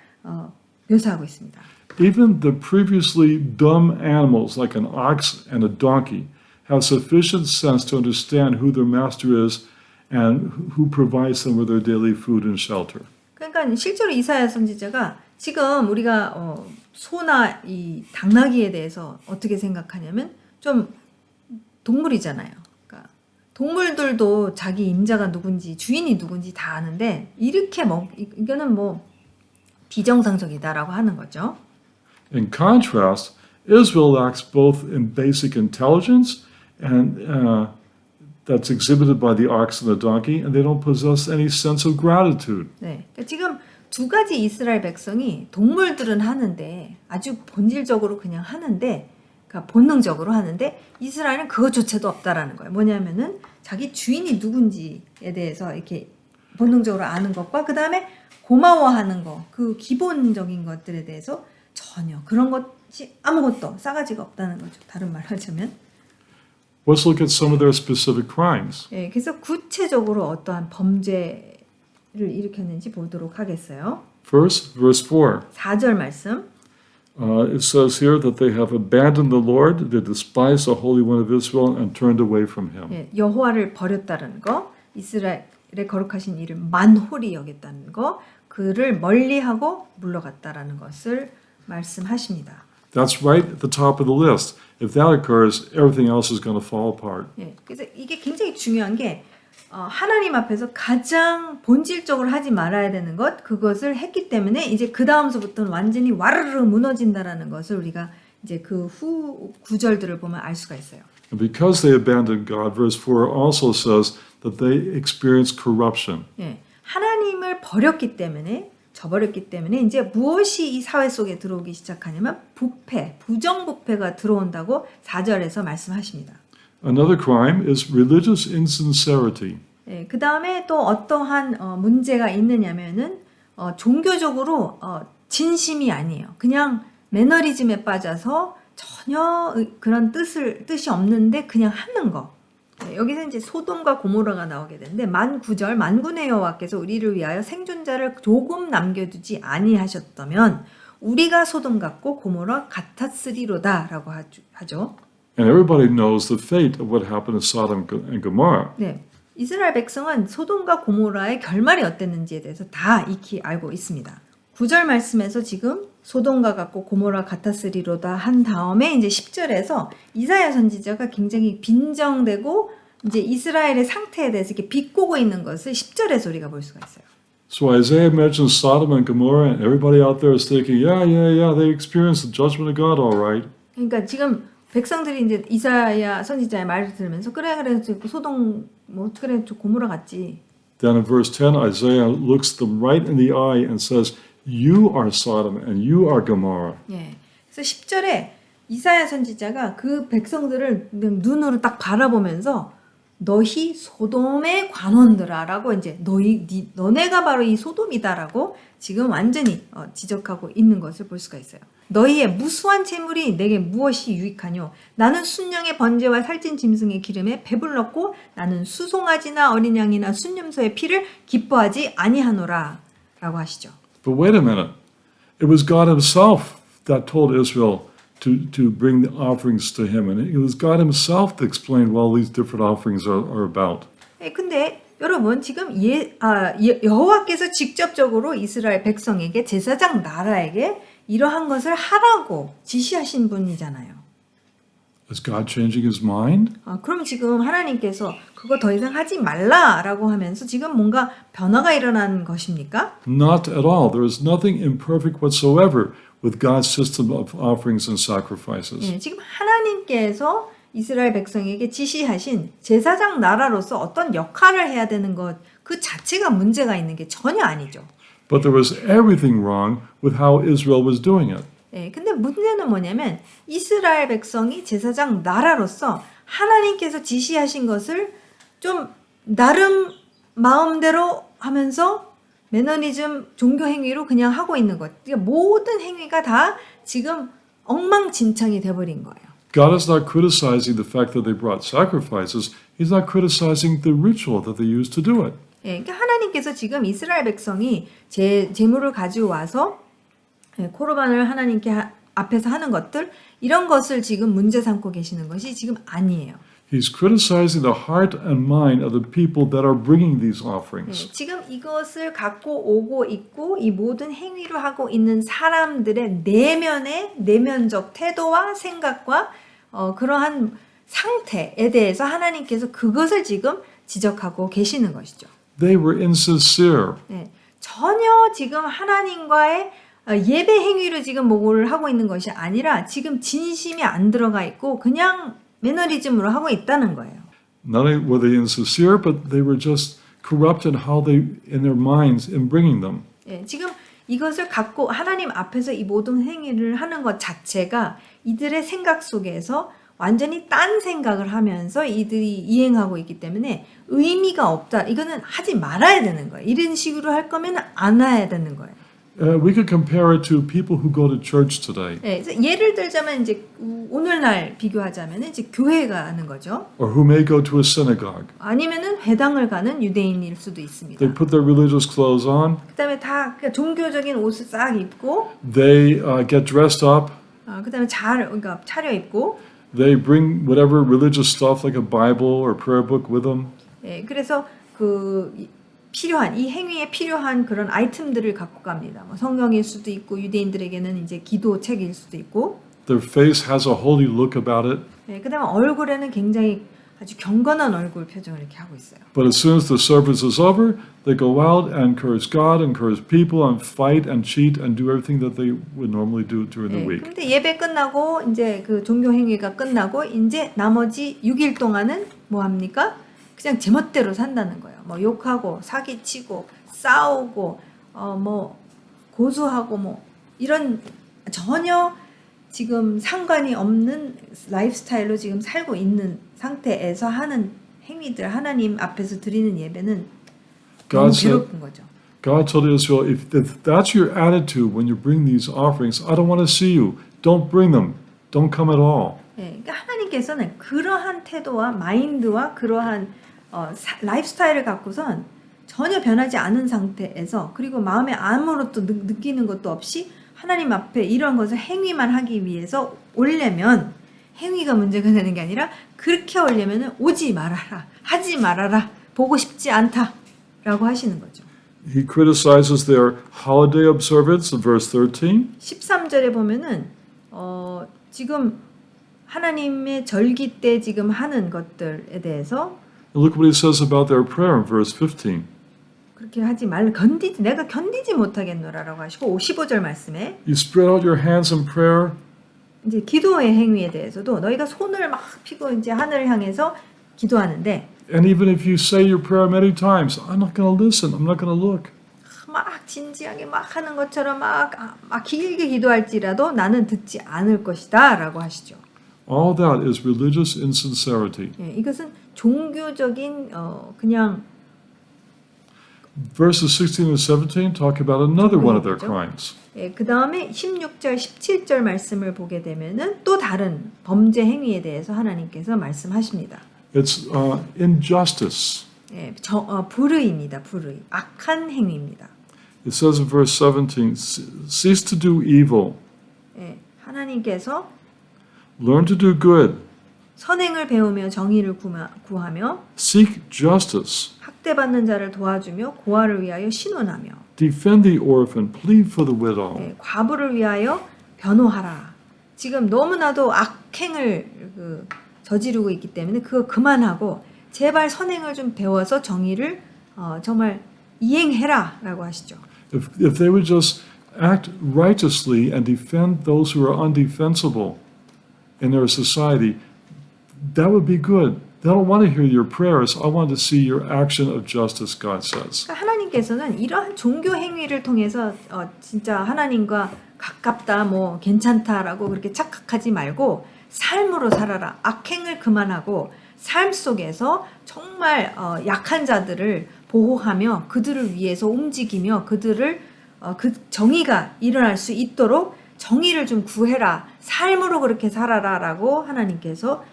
묘사하고 있습니다. Even the previously dumb animals like an ox and a donkey have sufficient sense to understand who their master is and who provides them with their daily food and shelter. 그러니까 실제로 이사야 선지자가 지금 우리가 소나 이 당나귀에 대해서 어떻게 생각하냐면 좀 동물이잖아요. 그러니까 동물들도 자기 임자가 누군지 주인이 누군지 다 아는데 이렇게 이거는 뭐 비정상적이다라고 하는 거죠. In contrast, Israel lacks both in basic intelligence and that's exhibited by the ox and the donkey, and they don't possess any sense of gratitude. 네, 그러니까 지금 두 가지 이스라엘 백성이 동물들은 하는데 아주 본질적으로 그냥 하는데, 그러니까 본능적으로 하는데 이스라엘은 그것조차도 없다라는 거예요. 뭐냐면은 자기 주인이 누군지에 대해서 이렇게 본능적으로 아는 것과 그 다음에 고마워하는 것, 그 기본적인 것들에 대해서 전혀 그런 것이 아무것도 싸가지가 없다는 거죠. 다른 말로 하자면. Let's look at some of their specific crimes. 예, 그래서 구체적으로 어떠한 범죄를 일으켰는지 보도록 하겠어요. First, verse 4. 4절 말씀. It says here that they have abandoned the Lord, they despise the Holy One of Israel, and turned away from Him. 예, 여호와를 버렸다는 거, 이스라엘의 거룩하신 이를 만홀히 여겼다는 거, 그를 멀리하고 물러갔다라는 것을 말씀하십니다. That's right at the top of the list. If that occurs, everything else is going to fall apart. 예, 그래서 이게 굉장히 중요한 게 하나님 앞에서 가장 본질적으로 하지 말아야 되는 것, 그것을 했기 때문에 이제 그 다음서부터는 완전히 와르르 무너진다라는 것을 우리가 이제 그 후 구절들을 보면 알 수가 있어요. And because they abandoned God, verse 4 also says that they experienced corruption. 예, 하나님을 버렸기 때문에, 저버렸기 때문에 이제 무엇이 이 사회 속에 들어오기 시작하냐면 부패, 부정부패가 들어온다고 4절에서 말씀하십니다. Another crime is religious insincerity. 예, 그 다음에 또 어떠한 문제가 있느냐면은 종교적으로 진심이 아니에요. 그냥 매너리즘에 빠져서 전혀 그런 뜻이 없는데 그냥 하는 거. 예, 여기서 이제 소돔과 고모라가 나오게 되는데 만 9절 만군의 여호와께서 우리를 위하여 생존자를 조금 남겨두지 아니하셨다면 우리가 소돔 같고 고모라 같았으리로다라고 하죠. And everybody knows the fate of what happened to Sodom and Gomorrah. 네, 이스라엘 백성은 소돔과 고모라의 결말이 어땠는지에 대해서 다 익히 알고 있습니다. 9절 말씀에서 지금 소돔과 같고 고모라 같았으리로다 한 다음에 이제 10절에서 이사야 선지자가 굉장히 빈정되고 이제 이스라엘의 상태에 대해서 이렇게 비꼬고 있는 것을 10절에서 우리가 볼 수가 있어요. So Isaiah mentions Sodom and Gomorrah, and everybody out there is thinking, yeah, they experienced the judgment of God, all right. 그러니까 지금 백성들이 이제 이사야 선지자의 말을 들으면서 그래 소돔 그래 저 고모라 같지. Then in verse 10, Isaiah looks them right in the eye and says, you are Sodom and you are Gomorrah. 예. 그래서 10절에 이사야 선지자가 그 백성들을 그냥 눈으로 딱 바라보면서 너희 소돔의 관원들아라고 이제 너네가 바로 이 소돔이다라고 지금 완전히 지적하고 있는 것을 볼 수가 있어요. 너희의 무수한 재물이 내게 무엇이 유익하뇨? 나는 순양의 번제와 살찐 짐승의 기름에 배불렀고 나는 수송아지나 어린 양이나 순념소의 피를 기뻐하지 아니하노라 라고 하시죠. But wait a minute. It was God himself that told Israel to bring the offerings to him. And it was God himself that explained what all these different offerings are about. 근데 여러분 지금 여호와께서 직접적으로 이스라엘 백성에게 제사장 나라에게 이러한 것을 하라고 지시하신 분이잖아요. Is God changing his mind? 그럼 지금 하나님께서 그거 더 이상 하지 말라라고 하면서 지금 뭔가 변화가 일어난 것입니까? Not at all. There is nothing imperfect whatsoever with God's system of offerings and sacrifices. 예, 지금 하나님께서 이스라엘 백성에게 지시하신 제사장 나라로서 어떤 역할을 해야 되는 것 그 자체가 문제가 있는 게 전혀 아니죠. But there was everything wrong with how Israel was doing it. 예, 근데 문제는 뭐냐면 이스라엘 백성이 제사장 나라로서 하나님께서 지시하신 것을 좀 나름 마음대로 하면서 매너리즘 종교 행위로 그냥 하고 있는 것. 그러니까 모든 행위가 다 지금 엉망진창이 돼버린 거예요. God is not criticizing the fact that they brought sacrifices. He's not criticizing the ritual that they used to do it. 예, 그러니까 하나님께서 지금 이스라엘 백성이 제물을 가지고 와서 코르반을 하나님께 앞에서 하는 것들 이런 것을 지금 문제 삼고 계시는 것이 지금 아니에요. He's criticizing the heart and mind of the people that are bringing these offerings. 네, 지금 이것을 갖고 오고 있고 이 모든 행위를 하고 있는 사람들의 내면적 태도와 생각과 그러한 상태에 대해서 하나님께서 그것을 지금 지적하고 계시는 것이죠. They were insincere. 네, 전혀 지금 하나님과의 예배 행위를 지금 뭐를 하고 있는 것이 아니라 지금 진심이 안 들어가 있고 그냥 매너리즘으로 하고 있다는 거예요. Not only were they insincere, but they were just corrupt in how they, in their minds, in bringing them. 예, 지금 이것을 갖고 하나님 앞에서 이 모든 행위를 하는 것 자체가 이들의 생각 속에서 완전히 딴 생각을 하면서 이들이 이행하고 있기 때문에 의미가 없다. 이거는 하지 말아야 되는 거예요. 이런 식으로 할 거면 안 해야 되는 거예요. We could compare it to people who go to church today, 네, 그래서 예를 들자면 이제 오늘날 비교하자면 이제 교회 가는 거죠. or who may go to a synagogue. 아니면은 회당을 가는 유대인일 수도 있습니다. They put their religious clothes on. 그다음에 다 그러니까 종교적인 옷을 싹 입고, They get dressed up. 그다음에 그러니까 차려입고. They bring whatever religious stuff like a Bible or prayer book with them. 예, 그래서 이 행위에 필요한 그런 아이템들을 갖고 갑니다. 뭐 성경일 수도 있고 유대인들에게는 이제 기도책일 수도 있고. Their face has a holy look about it. 예, 그다음에 얼굴에는 굉장히 아주 경건한 얼굴 표정을 이렇게 하고 있어요. But as soon as the service is over, they go out and curse God and curse people and fight and cheat and do everything that they would normally do during the week. 그런데 예배 끝나고 이제 그 종교 행위가 끝나고 이제 나머지 6일 동안은 뭐 합니까? 그냥 제멋대로 산다는 거예요. 뭐 욕하고 사기치고 싸우고 뭐 고소하고 뭐 이런 전혀 지금 상관이 없는 라이프 스타일로 지금 살고 있는 상태에서 하는 행위들 하나님 앞에서 드리는 예배는 너무 괴롭은 거죠. God told Israel, if that's your attitude when you bring these offerings, I don't want to see you. Don't bring them. Don't come at all. 네, 그러니까 하나님께서는 그러한 태도와 마인드와 그러한 라이프 스타일을 갖고선 전혀 변하지 않은 상태에서 그리고 마음에 아무것도 느끼는 것도 없이 하나님 앞에 이런 것을 행위만 하기 위해서 오려면 행위가 문제가 되는 게 아니라 그렇게 오려면은 오지 말아라, 하지 말아라, 보고 싶지 않다라고 하시는 거죠. He criticizes their holiday observance in verse 13. 13절에 보면은 지금 하나님의 절기 때 지금 하는 것들에 대해서 And look what he says about their prayer in verse 15. 그렇게 하지 내가 견디지 못하겠노라라고 하시고 15절 말씀에 You spread out your hands in prayer. 이제 기도의 행위에 대해서도 너희가 손을 막 펴고 이제 하늘을 향해서 기도하는데 And even if you say your prayer many times, I'm not going to listen, I'm not going to look. 막 진지하게 막 하는 것처럼 막 길게 기도할지라도 나는 듣지 않을 것이다라고 하시죠. All that is religious insincerity. 예, 이것은 종교적인 그냥 Verses 16 and 17 talk about another one of their crimes. 예, 그 다음에 16절, 17절 말씀을 보게 되면은 또 다른 범죄 행위에 대해서 하나님께서 말씀하십니다. It's injustice. 예, 불의입니다. 불의. 악한 행위입니다. It says in verse 17, cease to do evil, 예, 하나님께서 learn to do good, 선행을 배우며 정의를 구하며 seek justice, 학대받는 자를 도와주며 고아를 위하여 신원하며 defend the orphan, plead for the widow. 예, 과부를 위하여 변호하라. 지금 너무나도 악행을 저지르고 있기 때문에 그거 그만하고 제발 선행을 좀 배워서 정의를 정말 이행해라라고 하시죠. If they would just act righteously and defend those who are undefensible in their society, that would be good. They don't want to hear your prayers. I want to see your action of justice, God says. 그러니까 하나님께서는 이러한 종교 행위를 통해서 진짜 하나님과 가깝다, 뭐 괜찮다라고 그렇게 착각하지 말고 삶으로 살아라. 악행을 그만하고 삶 속에서 정말 약한 자들을 보호하며 그들을 위해서 움직이며 그들을 그 정의가 일어날 수 있도록 정의를 좀 구해라. 삶으로 그렇게 살아라라고 하나님께서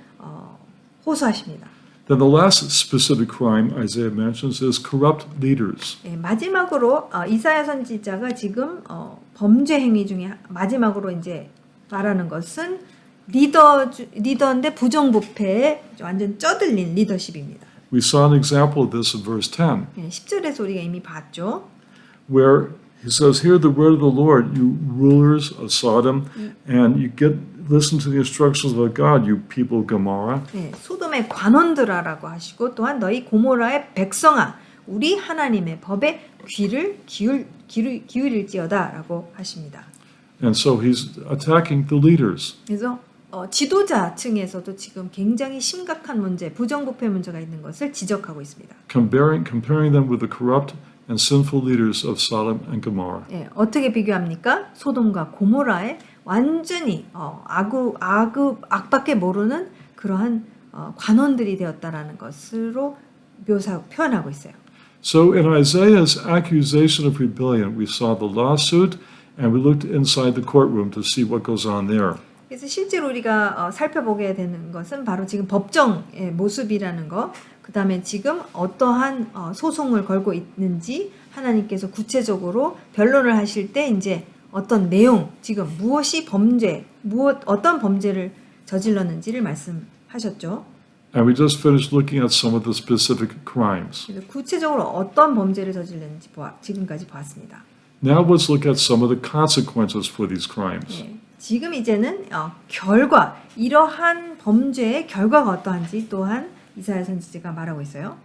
호소하십니다. Then the last specific crime Isaiah mentions is corrupt leaders. 예, 마지막으로 이사야 선지자가 지금 범죄 행위 중에 마지막으로 이제 말하는 것은 리더인데 부정부패에 완전 쩌들린 리더십입니다. We saw an example of this in verse 10, 예, 10절에서 우리가 이미 봤죠. where he says, hear the word of the Lord, you rulers of Sodom, and you listen to the instructions of God, you people of Gomorrah. 예, 소돔의 관원들아라고 하시고 또한 너희 고모라의 백성아 우리 하나님의 법에 귀를 기울일지어다라고 하십니다. And so he's attacking the leaders. 그래서 지도자층에서도 지금 굉장히 심각한 문제, 부정부패 문제가 있는 것을 지적하고 있습니다. Comparing them with the corrupt and sinful leaders of Sodom and Gomorrah. 예, 어떻게 비교합니까? 소돔과 고모라의 완전히 악밖에 모르는 그러한 관원들이 되었다라는 것으로 표현하고 있어요. So in Isaiah's accusation of rebellion, we saw the lawsuit and we looked inside the courtroom to see what goes on there. 그래서 실제로 우리가 살펴보게 되는 것은 바로 지금 법정의 모습이라는 거, 그 다음에 지금 어떠한 소송을 걸고 있는지 하나님께서 구체적으로 변론을 하실 때 이제 어떤 내용, 지금 어떤 범죄를 저질렀는지를 말씀하셨죠. And we just finished looking at some of the specific crimes. 그래서 구체적으로 어떤 범죄를 저질렀는지 지금까지 보았습니다. Now let's look at some of the consequences for these crimes. 예, 지금 이제는 이러한 범죄의 결과가 어떠한지 또한 이사야 선지자가 말하고 있어요.